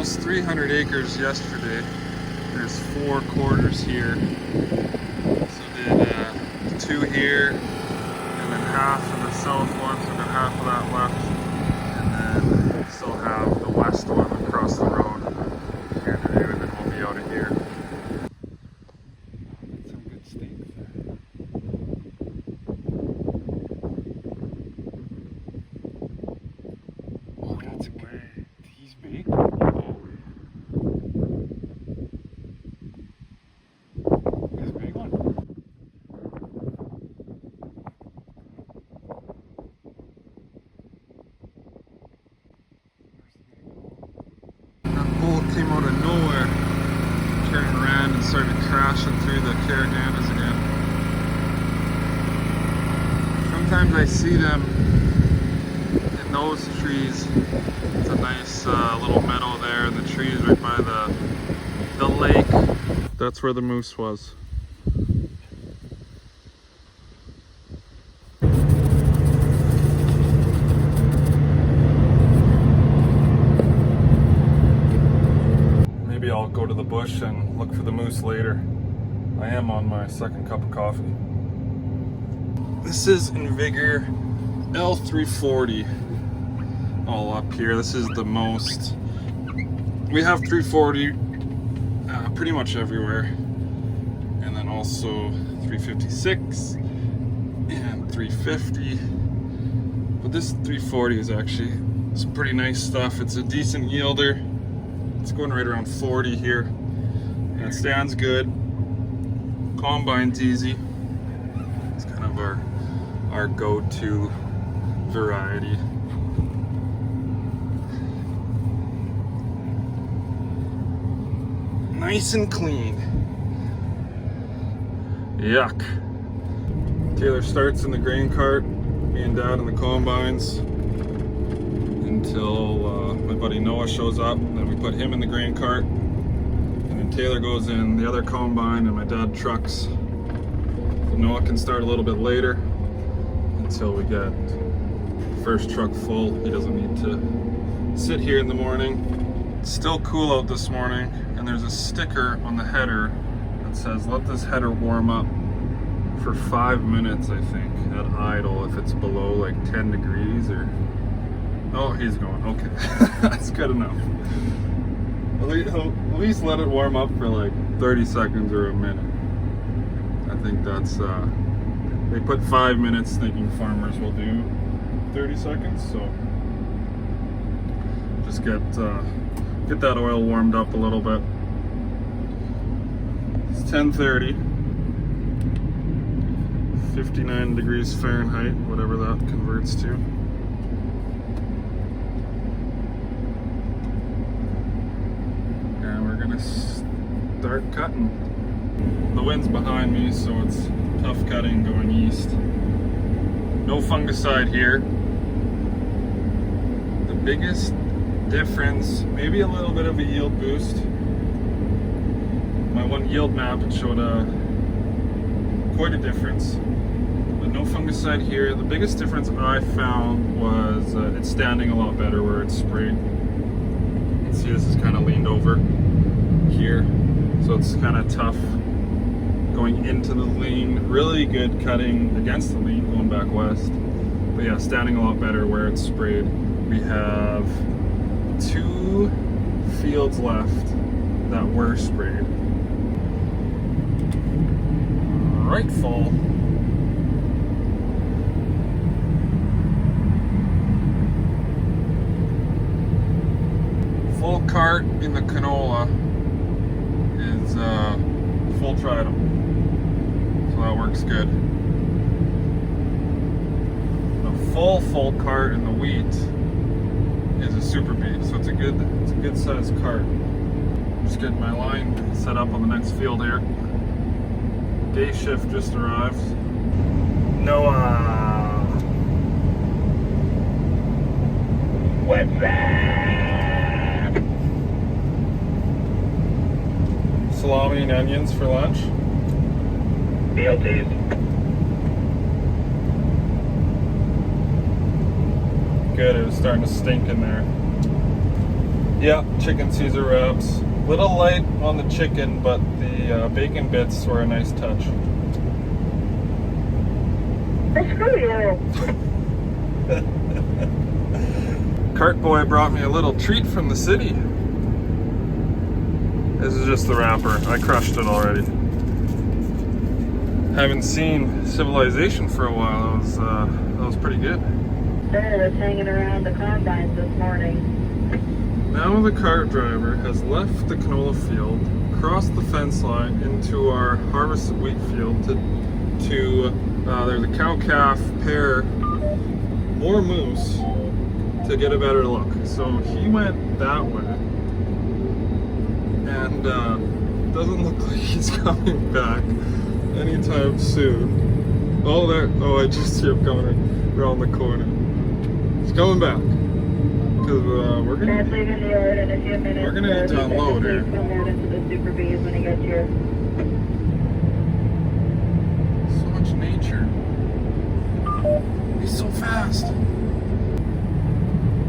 almost 300 acres yesterday. There's 4 quarters here. So did 2 here, and then half of the south one, so got half of that left. And then still have the west one across the road here to do, and then we'll be out of here. Some good steaks there. Oh, that's a good. He's big. Oh. He's a big one. That bull came out of nowhere, turned around and started crashing through the caraganas again. Sometimes I see them in those trees. It's a nice little meadow there, and the trees right by the lake. That's where the moose was. Maybe I'll go to the bush and look for the moose later. I am on my second cup of coffee. This is Invigor L340. All up here. This is the most. We have 340 pretty much everywhere, and then also 356 and 350. But this 340 is actually some pretty nice stuff. It's a decent yielder. It's going right around 40 here, and it stands good. Combine's easy. It's kind of our go-to variety. Nice and clean. Yuck. Taylor starts in the grain cart, me and Dad in the combines, until my buddy Noah shows up. Then we put him in the grain cart, and then Taylor goes in the other combine, and my dad trucks. So Noah can start a little bit later until we get the first truck full. He doesn't need to sit here in the morning. It's still cool out this morning, and there's a sticker on the header that says let this header warm up for 5 minutes, I think, at idle if it's below like 10 degrees or... Oh, he's going. Okay. That's good enough. At least let it warm up for like 30 seconds or a minute. I think that's... they put 5 minutes thinking farmers will do 30 seconds, so... Just get that oil warmed up a little bit. It's 10:30, 59 degrees Fahrenheit, whatever that converts to. And we're gonna start cutting. The wind's behind me, so it's tough cutting going east. No fungicide here. The biggest difference, maybe a little bit of a yield boost. My one yield map, it showed quite a difference, but no fungicide here. The biggest difference I found was it's standing a lot better where it's sprayed. You can see this is kind of leaned over here, so it's kind of tough going into the lean. Really good cutting against the lean going back west, but yeah, standing a lot better where it's sprayed. We have 2 fields left that were sprayed. Right fall. Full cart in the canola is full tritum, so that works good. The full cart in the wheat is a super beat, so it's a good sized cart. I'm just getting my line set up on the next field here. Day shift just arrived. Noah! What's that? Salami and onions for lunch. BLTs. Good, it was starting to stink in there. Yeah, chicken Caesar wraps. Little light on the chicken, but the bacon bits were a nice touch. Screw you. Cart boy brought me a little treat from the city. This is just the wrapper. I crushed it already. Haven't seen Civilization for a while. That was pretty good. They was hanging around the combines this morning. Now the cart driver has left the canola field, crossed the fence line into our harvested wheat field there's a cow-calf pair, more moose, to get a better look. So he went that way, and doesn't look like he's coming back anytime soon. Oh, I just see him coming around the corner. He's coming back. Because we're gonna need to unload here. Into the Super B's when he gets here. So much nature. He's so fast.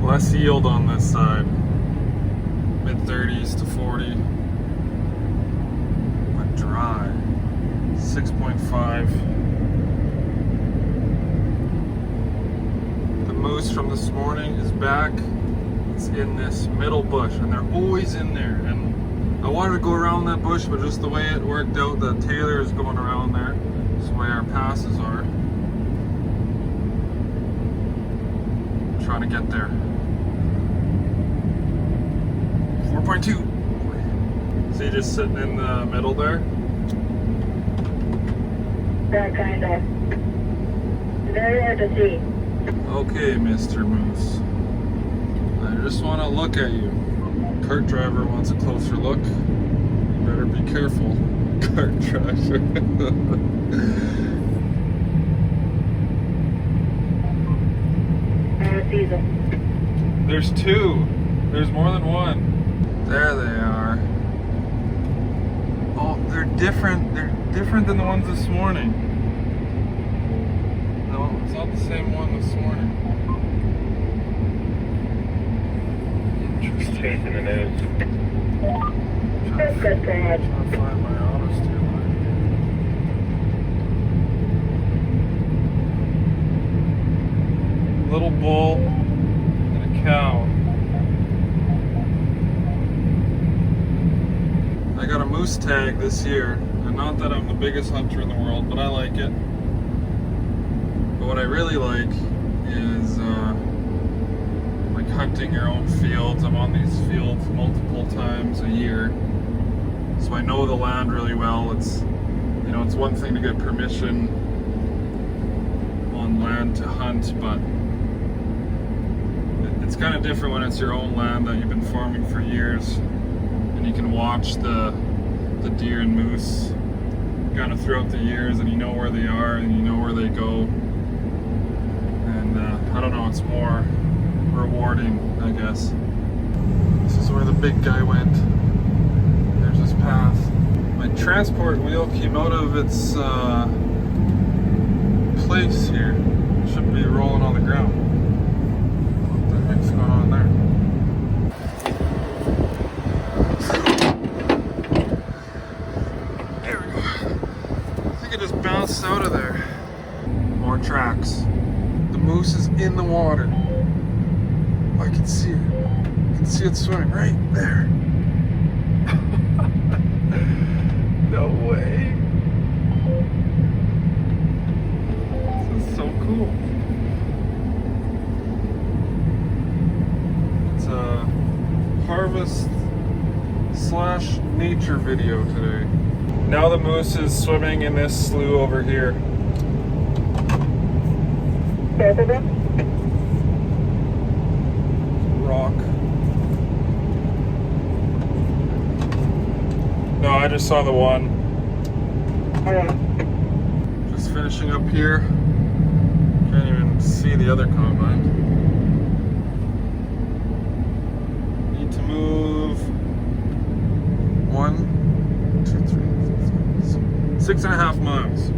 Less yield on this side. Mid-30s to 40. But dry. 6.5. The moose from this morning is back. It's in this middle bush, and they're always in there. And I wanted to go around that bush, but just the way it worked out, that Taylor is going around there. That's the way our passes are. I'm trying to get there. 4.2. See, just sitting in the middle there. That kind of. Very hard to see. Okay, Mr. Moose. I just want to look at you. Cart driver wants a closer look. You better be careful, cart driver. I see them. There's two. There's more than one. There they are. Oh, they're different. They're different than the ones this morning. No, it's not the same one this morning. Chasing the news. That's good, Dad. Trying to find my auto steer line. Little bull and a cow. I got a moose tag this year, and not that I'm the biggest hunter in the world, but I like it. But what I really like is hunting your own fields. I'm on these fields multiple times a year, so I know the land really well. It's one thing to get permission on land to hunt, but it's kind of different when it's your own land that you've been farming for years, and you can watch the deer and moose kind of throughout the years, and you know where they are and you know where they go, and I don't know, it's more rewarding, I guess. This is where the big guy went. There's his path. My transport wheel came out of its place here. It should be rolling on the ground. What the heck's going on there? There we go. I think it just bounced out of there. More tracks. The moose is in the water. I can see it. I can see it swimming right there. No way. This is so cool. It's a harvest / nature video today. Now the moose is swimming in this slough over here. Both of them? Rock. No, I just saw the one. Okay. Just finishing up here. Can't even see the other combine. Need to move 1, 2, 3, 6.5 miles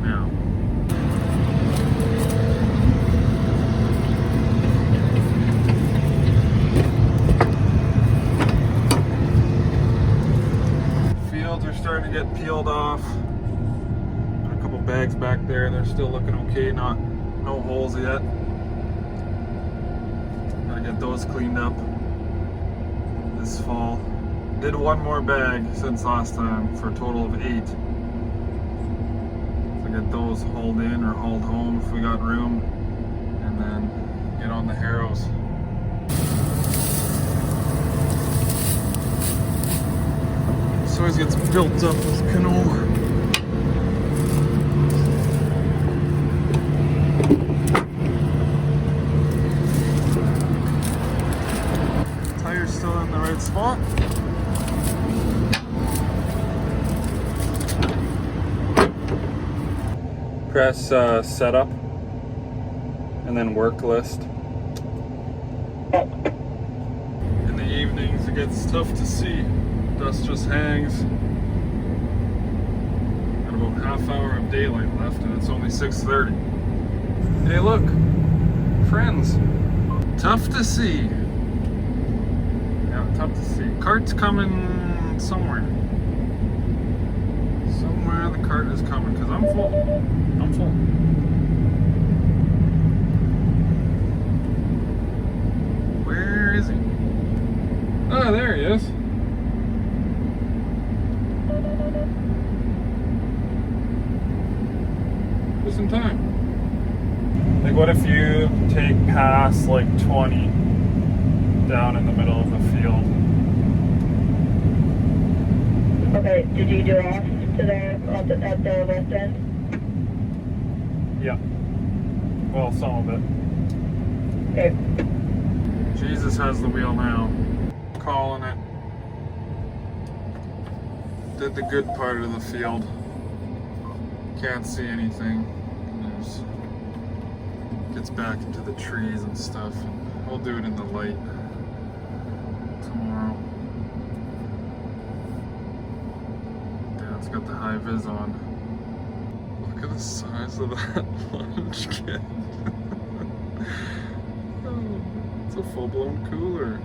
now. field off. Got a couple bags back there. They're still looking okay. No holes yet. Gotta get those cleaned up this fall. Did one more bag since last time for a total of 8. So get those hauled in or hauled home if we got room, and then get on the harrows. This always gets built up with canola. Tire's still in the right spot. Press setup and then work list. In the evenings it gets tough to see. Dust just hangs. Got about half hour of daylight left and it's only 6:30. Hey look, friends. Tough to see. Yeah, tough to see. Cart's coming somewhere. Somewhere the cart is coming because I'm full. I'm full. Where is he? Ah, there he is. Just in time. Like, what if you take past like 20 down in the middle of the field? Okay, did you do off to there at the west end? Yeah. Well, some of it. Okay. Jesus has the wheel now. Calling it. Did the good part of the field. Can't see anything. There's, gets back into the trees and stuff. And we'll do it in the light tomorrow. Dad's got the high vis on. Look at the size of that lunch kit. Oh, it's a full-blown cooler.